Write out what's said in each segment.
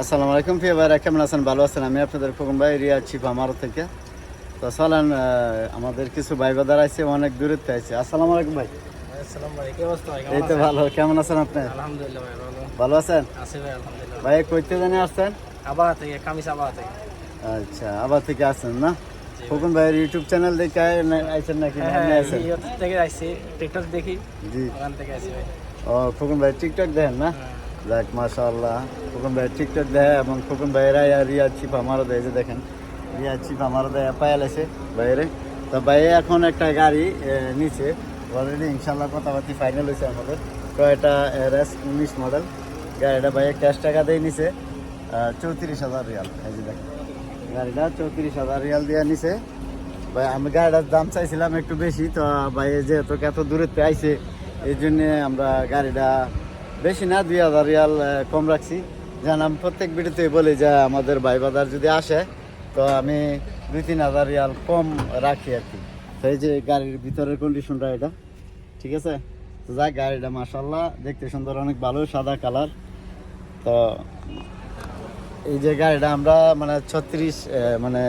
আসসালামু আলাইকুম প্রিয় ভাইরা, কেমন আছেন? ভালো আছেন? আমি আপনাদের খোকন ভাই, রিয়াদ চিফ আমার থেকে। তো চলেন, আমাদের কিছু ভাই বাদার আছে, অনেক দূরত্বে আছে। আসসালামু আলাইকুম ভাই। আসসালাম ভাই, কি অবস্থা ভাই? এই তো ভালো, কেমন আছেন আপনি? আলহামদুলিল্লাহ ভাই, ভালো ভালো আছেন আছি ভাই, আলহামদুলিল্লাহ। ভাই? কইতে জানি আসছেন? আবাহা থেকে, কামিজ আবাহা থেকে। আচ্ছা, আবার থেকে আসছেন না? জি খোকন ভাইয়ের ইউটিউব চ্যানেল দেখে আইছেন নাকি? হ্যাঁ আপনি হ্যাঁ, আইছেন? ইউটিউব থেকে আইছি, টিকটক দেখি, জি। ওখান থেকে আইছি ভাই। ও, খোকন ভাই টিকটক দেখেন না? যাক, মাশাআল্লাহ। খোকন ভাই টিকটক দেখে এবং খোকন ভাইয়েরা রিয়াদ চিফ আমারও দেয়, যে দেখেন রিয়াদ চিফ আমারও দেয় পায়াল আছে বাইরে। তো ভাই এখন একটা গাড়ি নিচে অলরেডি, ইনশাল্লাহ কথাবার্তি ফাইনাল হয়েছে আমাদের। টয়োটা RS 19 মডেল গাড়িটা ভাই ক্যাশ টাকা দিয়ে নিছে 34,000 রিয়াল। এই যে দেখেন গাড়িটা 34,000 রিয়াল দিয়ে নিছে ভাই। আমি গাড়িটার দাম চাইছিলাম একটু বেশি, তো ভাই যেহেতু এত দূরত্বে আইছে এই জন্যে আমরা গাড়িটা বেশি না 2,000 রিয়াল কম রাখছি। যেন আমি প্রত্যেক ভিডিওতে বলি যে আমাদের ভাই বাজার যদি আসে তো আমি 2-3 হাজার রিয়াল কম রাখি আর কি। তো এই যে গাড়ির ভিতরের কন্ডিশনটা এটা ঠিক আছে। তো যাক, গাড়িটা মাশাআল্লাহ দেখতে সুন্দর, অনেক ভালো, সাদা কালার। তো এই যে গাড়িটা আমরা মানে 36 মানে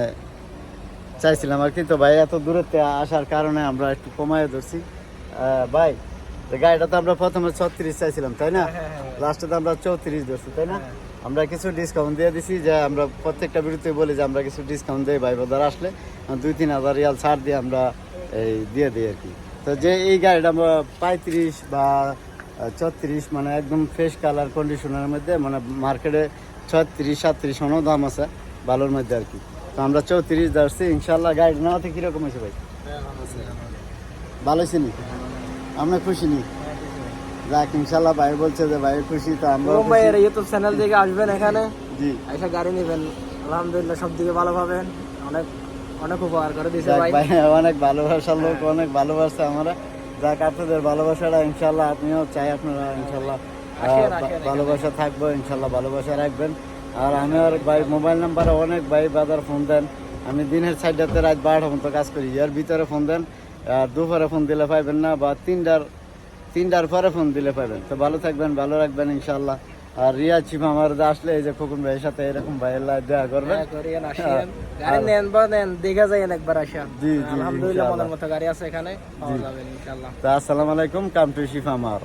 চাইছিলাম আর কি। তো ভাই এত দূরত্বে আসার কারণে আমরা একটু কমায় ধরছি ভাই। গাড়িটা তো আমরা প্রথমে 36 চাইছিলাম, তাই না? লাস্টে তো আমরা 34 ধরছি, তাই না? আমরা কিছু ডিসকাউন্ট দিয়ে দিছি, যে আমরা প্রত্যেকটা বিরুদ্ধে বলি যে আমরা কিছু ডিসকাউন্ট দিই ভাই বাজার আসলে, 2-3 হাজার রিয়াল ছাড় দিয়ে আমরা এই দিয়ে দিই আর কি। তো যে এই গাড়িটা আমরা 35 বা 34 মানে একদম ফ্রেশ কালার কন্ডিশনের মধ্যে, মানে মার্কেটে 36-37 অনেক দাম আছে ভালোর মধ্যে আর কি। তো আমরা 34 ধরছি ইনশাল্লাহ। গাড়ি নেওয়াতে কিরকম হয়েছে ভাই? ভালো হয়েছে নি? আমরা খুশি নি? যাক, ইনশাল্লাহ ভাই বলছে যে ভাই খুশি, তো আমরা ভাইয়ের ইউটিউব চ্যানেল থেকে আসবেন এখানে, জি। এসে গাড়ি নেবেন, আলহামদুলিল্লাহ সব দিকে ভালো পাবেন। অনেক অনেক উপকার করে দিয়েছে যাক ভাই। ভাই, অনেক ভালোবাসার লোক, অনেক ভালোবাসছে আমরা। যাক, আপনাদের ভালোবাসাটা ইনশাল্লাহ আমিও চাই আপনারা ইনশাল্লাহ ভালোবাসা থাকবো, ইনশাল্লাহ ভালোবাসা রাখবেন। আর আমি আর ভাই মোবাইল নাম্বারে অনেক ভাই বাজার ফোন দেন। আমি দিনের 4টাতে রাত 12টা পর্যন্ত কাজ করি, এর ভিতরে ফোন দেন। দুপুরে ফোন দিলে পাইবেন না, বা তিনটার পরে ফোন দিলে পাবেন। তো ভালো থাকবেন, ভালো রাখবেন ইনশাল্লাহ। আর রিয়াদ চিফ আমার আসলে এই যে খোকন ভাইয়ের সাথে এরকম ভাইয়ের দেখা করবেন। গাড়ি নেন বা নেন, দেখা যায় একবার আসা। জি জি, আলহামদুলিল্লাহ মনের মতো গাড়ি আছে এখানে, পাওয়া যাবে ইনশাআল্লাহ। আসসালামু আলাইকুম, কাম টু শিফ আমার।